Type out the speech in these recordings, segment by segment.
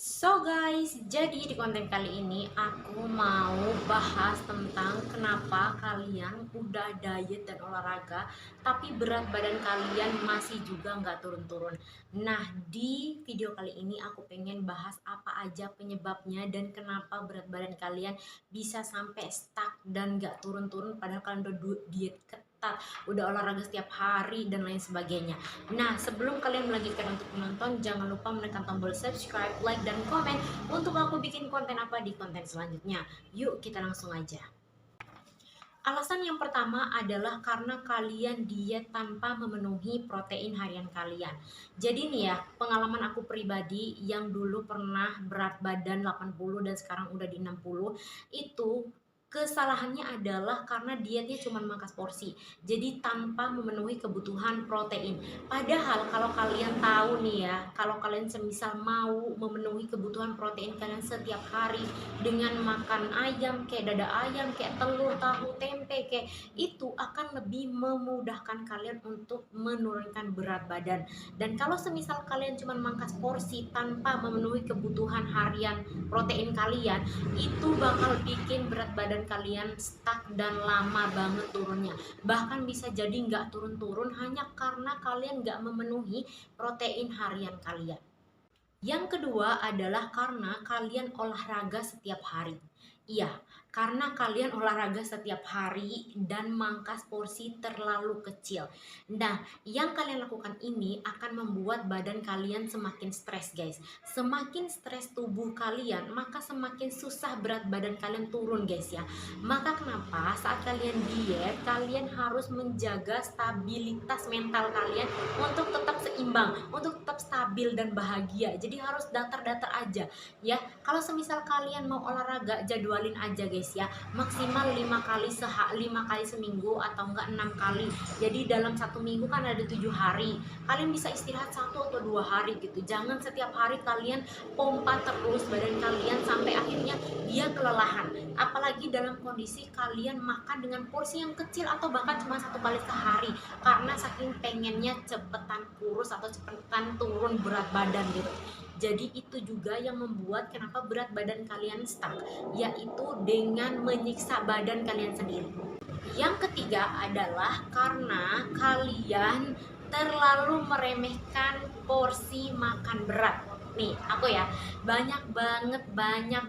So guys, jadi di konten kali ini aku mau bahas tentang kenapa kalian udah diet dan olahraga tapi berat badan kalian masih juga nggak turun-turun. Nah, di video kali ini aku pengen bahas apa aja penyebabnya dan kenapa berat badan kalian bisa sampai stuck dan nggak turun-turun padahal kalian udah diet ketat, udah olahraga setiap hari dan lain sebagainya. Nah, sebelum kalian melanjutkan untuk menonton, jangan lupa menekan tombol subscribe, like, dan komen untuk aku bikin konten apa di konten selanjutnya. Yuk, kita langsung aja. Alasan yang pertama adalah karena kalian diet tanpa memenuhi protein harian kalian. Jadi nih ya, pengalaman aku pribadi yang dulu pernah berat badan 80 dan sekarang udah di 60, itu kesalahannya adalah karena dietnya cuma mangkas porsi. Jadi tanpa memenuhi kebutuhan protein. Padahal kalau kalian tahu nih ya, kalau kalian semisal mau memenuhi kebutuhan protein kalian setiap hari dengan makan ayam kayak dada ayam kayak telur tahu tempe kayak itu akan lebih memudahkan kalian untuk menurunkan berat badan. Dan kalau semisal kalian cuma mangkas porsi tanpa memenuhi kebutuhan harian protein kalian, itu bakal bikin berat badan kalian stuck dan lama banget turunnya. Bahkan bisa jadi nggak turun-turun hanya karena kalian nggak memenuhi protein harian kalian. Yang kedua adalah karena kalian olahraga setiap hari. Iya, karena kalian olahraga setiap hari dan mangkas porsi terlalu kecil. Nah, yang kalian lakukan ini akan membuat badan kalian semakin stres, guys. Semakin stres tubuh kalian, maka semakin susah berat badan kalian turun, guys ya. Maka kenapa saat kalian diet, kalian harus menjaga stabilitas mental kalian untuk tetap seimbang, untuk tetap stabil dan bahagia. Jadi harus datar-datar aja ya. Kalau semisal kalian mau olahraga, jadwalin aja guys ya, maksimal 5 kali seminggu atau enggak 6 kali. Jadi dalam satu minggu kan ada 7 hari, kalian bisa istirahat 1 atau 2 hari gitu. Jangan setiap hari kalian pompa terus badan kalian sampai akhirnya dia kelelahan. Apalagi dalam kondisi kalian makan dengan porsi yang kecil atau bahkan cuma 1 kali sehari karena saking pengennya cepetan kurus atau cepetan turun berat badan gitu. Jadi itu juga yang membuat kenapa berat badan kalian stuck, yaitu dengan menyiksa badan kalian sendiri. Yang ketiga adalah karena kalian terlalu meremehkan porsi makan berat. Nih, aku ya, banyak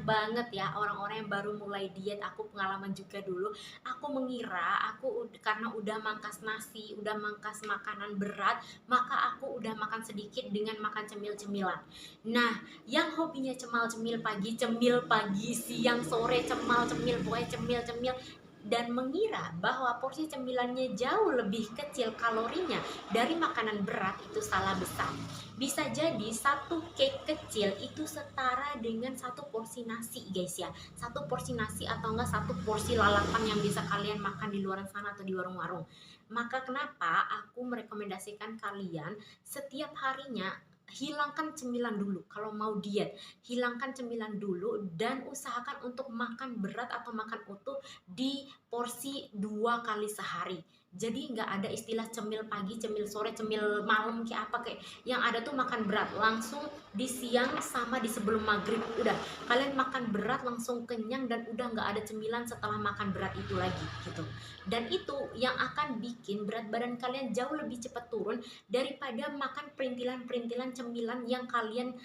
banget ya orang-orang yang baru mulai diet. Aku pengalaman juga dulu. Aku mengira karena udah mangkas nasi, udah mangkas makanan berat, maka aku udah makan sedikit dengan makan cemil-cemilan. Nah, yang hobinya cemil pagi, siang, sore, cemal-cemil, pokoknya cemil-cemil dan mengira bahwa porsi cemilannya jauh lebih kecil kalorinya dari makanan berat, itu salah besar. Bisa jadi satu cake kecil itu setara dengan satu porsi nasi guys ya, satu porsi nasi atau enggak satu porsi lalapan yang bisa kalian makan di luar sana atau di warung-warung. Maka kenapa aku merekomendasikan kalian setiap harinya hilangkan cemilan dulu. Kalau mau diet, hilangkan cemilan dulu dan usahakan untuk makan berat atau makan utuh di porsi 2 kali sehari. Jadi nggak ada istilah cemil pagi, cemil sore, cemil malam kayak apa, kayak yang ada tuh makan berat langsung di siang sama di sebelum maghrib. Udah, kalian makan berat langsung kenyang dan udah nggak ada cemilan setelah makan berat itu lagi gitu. Dan itu yang akan bikin berat badan kalian jauh lebih cepat turun daripada makan perintilan-perintilan cemilan yang kalian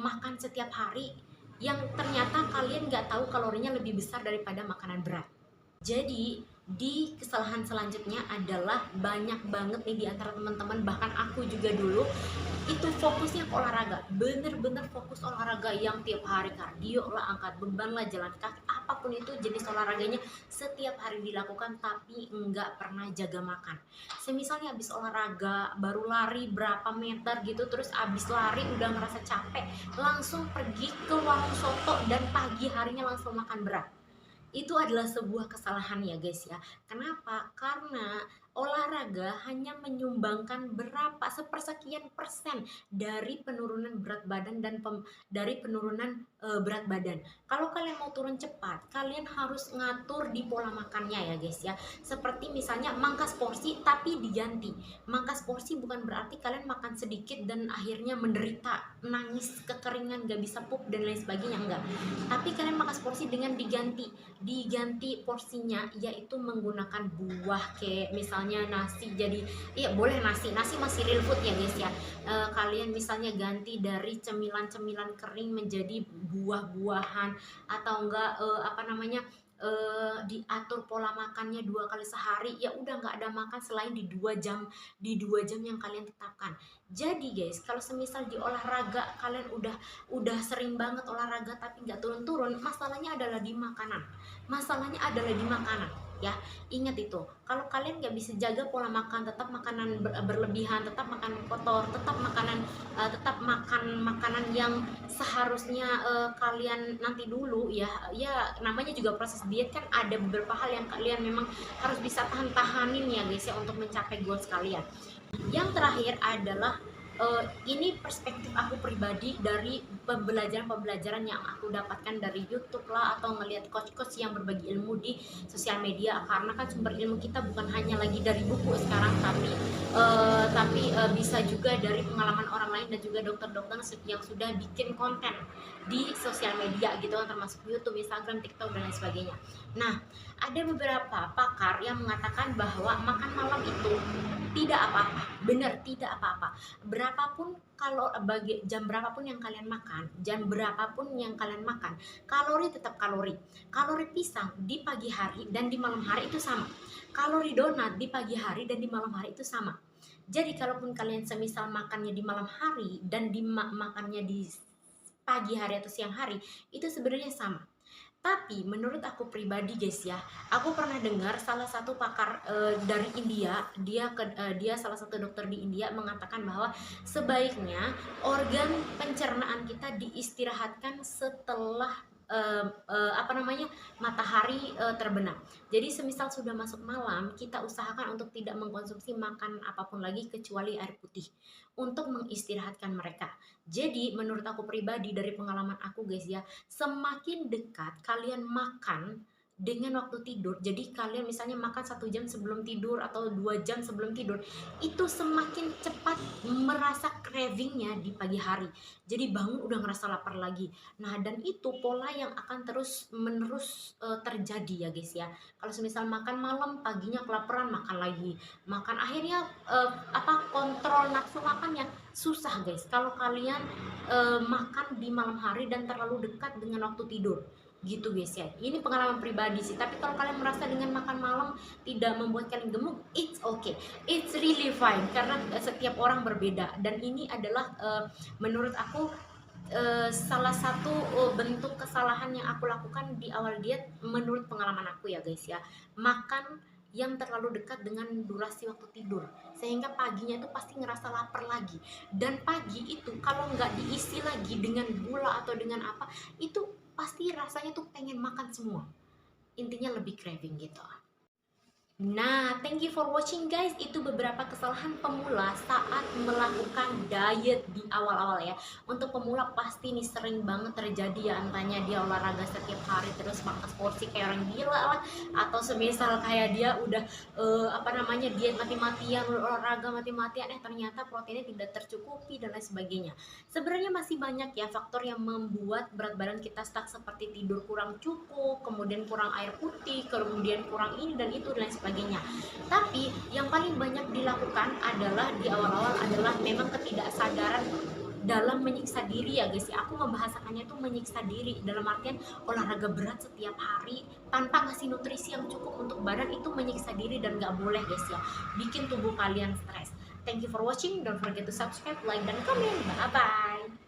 makan setiap hari, yang ternyata kalian nggak tahu kalorinya lebih besar daripada makanan berat. Jadi di kesalahan selanjutnya adalah banyak banget nih di antara teman-teman, bahkan aku juga dulu itu fokusnya ke olahraga, bener-bener fokus olahraga yang tiap hari kardio lah, angkat beban lah, jalan kaki, apapun itu jenis olahraganya setiap hari dilakukan tapi enggak pernah jaga makan. Semisalnya habis olahraga baru lari berapa meter gitu, terus habis lari udah ngerasa capek langsung pergi ke warung soto dan pagi harinya langsung makan berat. Itu adalah sebuah kesalahan ya guys ya. Kenapa? Karena olahraga hanya menyumbangkan berapa sepersekian persen dari penurunan berat badan dari penurunan berat badan. Kalau kalian mau turun cepat, kalian harus ngatur di pola makannya ya guys ya. Seperti misalnya mangkas porsi tapi diganti. Mangkas porsi bukan berarti kalian makan sedikit dan akhirnya menderita, nangis, kekeringan, gak bisa pup dan lain sebagainya, enggak. Tapi kalian mangkas porsi dengan diganti porsinya, yaitu menggunakan buah kayak misalnya nasi. Jadi iya boleh nasi masih real food ya guys ya. Kalian misalnya ganti dari cemilan-cemilan kering menjadi buah-buahan, atau enggak diatur pola makannya 2 kali sehari. Ya udah, nggak ada makan selain di 2 jam yang kalian tetapkan. Jadi guys, kalau semisal di olahraga kalian udah sering banget olahraga tapi nggak turun-turun, masalahnya adalah di makanan. Ya, ingat itu. Kalau kalian nggak bisa jaga pola makan, tetap makanan berlebihan, tetap makan kotor, tetap makan makanan yang seharusnya kalian nanti dulu ya namanya juga proses diet kan, ada beberapa hal yang kalian memang harus bisa tahanin ya guys ya untuk mencapai goals kalian. Yang terakhir adalah ini perspektif aku pribadi dari pembelajaran yang aku dapatkan dari YouTube lah, atau ngelihat coach-coach yang berbagi ilmu di sosial media. Karena kan sumber ilmu kita bukan hanya lagi dari buku sekarang, tapi bisa juga dari pengalaman orang lain dan juga dokter-dokter yang sudah bikin konten di sosial media gitu kan, termasuk YouTube, Instagram, TikTok dan lain sebagainya. Nah, ada beberapa pakar yang mengatakan bahwa makan malam itu tidak apa-apa, benar, tidak apa-apa. Jam berapapun yang kalian makan, kalori tetap kalori. Kalori pisang di pagi hari dan di malam hari itu sama. Kalori donat di pagi hari dan di malam hari itu sama. Jadi kalaupun kalian semisal makannya di malam hari dan makannya di pagi hari atau siang hari, itu sebenarnya sama. Tapi menurut aku pribadi guys ya, aku pernah dengar salah satu pakar dari India, dia salah satu dokter di India mengatakan bahwa sebaiknya organ pencernaan kita diistirahatkan setelah matahari terbenam. Jadi semisal sudah masuk malam, kita usahakan untuk tidak mengkonsumsi makan apapun lagi kecuali air putih untuk mengistirahatkan mereka. Jadi menurut aku pribadi dari pengalaman aku guys ya, semakin dekat kalian makan dengan waktu tidur, jadi kalian misalnya makan 1 jam sebelum tidur atau 2 jam sebelum tidur, itu semakin cepat merasa cravingnya di pagi hari. Jadi bangun udah ngerasa lapar lagi. Nah, dan itu pola yang akan terus menerus terjadi ya guys ya. Kalau semisal makan malam, paginya kelaparan, makan lagi, makan, akhirnya kontrol nafsu makannya susah guys kalau kalian makan di malam hari dan terlalu dekat dengan waktu tidur gitu guys ya. Ini pengalaman pribadi sih, tapi kalau kalian merasa dengan makan malam tidak membuat kalian gemuk, it's okay, it's really fine, karena setiap orang berbeda. Dan ini adalah menurut aku salah satu bentuk kesalahan yang aku lakukan di awal diet menurut pengalaman aku ya guys ya. Makan yang terlalu dekat dengan durasi waktu tidur, sehingga paginya itu pasti ngerasa lapar lagi. Dan pagi itu kalau nggak diisi lagi dengan gula atau dengan apa, itu pasti rasanya tuh pengen makan semua. Intinya lebih craving gitu. Nah, thank you for watching guys. Itu beberapa kesalahan pemula saat melakukan diet di awal-awal ya. Untuk pemula pasti nih sering banget terjadi ya, entahnya dia olahraga setiap hari terus makan porsi kayak orang gila lah, atau semisal kayak dia udah diet mati-matian, olahraga mati-matian, ternyata proteinnya tidak tercukupi dan lain sebagainya. Sebenarnya masih banyak ya faktor yang membuat berat badan kita stuck, seperti tidur kurang cukup, kemudian kurang air putih, kemudian kurang ini dan itu dan lain sebagainya. Tapi yang paling banyak dilakukan adalah di awal-awal adalah memang ketidaksadaran dalam menyiksa diri ya guys ya. Aku membahasakannya itu menyiksa diri dalam artian olahraga berat setiap hari tanpa ngasih nutrisi yang cukup untuk badan, itu menyiksa diri dan gak boleh guys ya, bikin tubuh kalian stres. Thank you for watching, don't forget to subscribe, like, dan comment. Bye bye.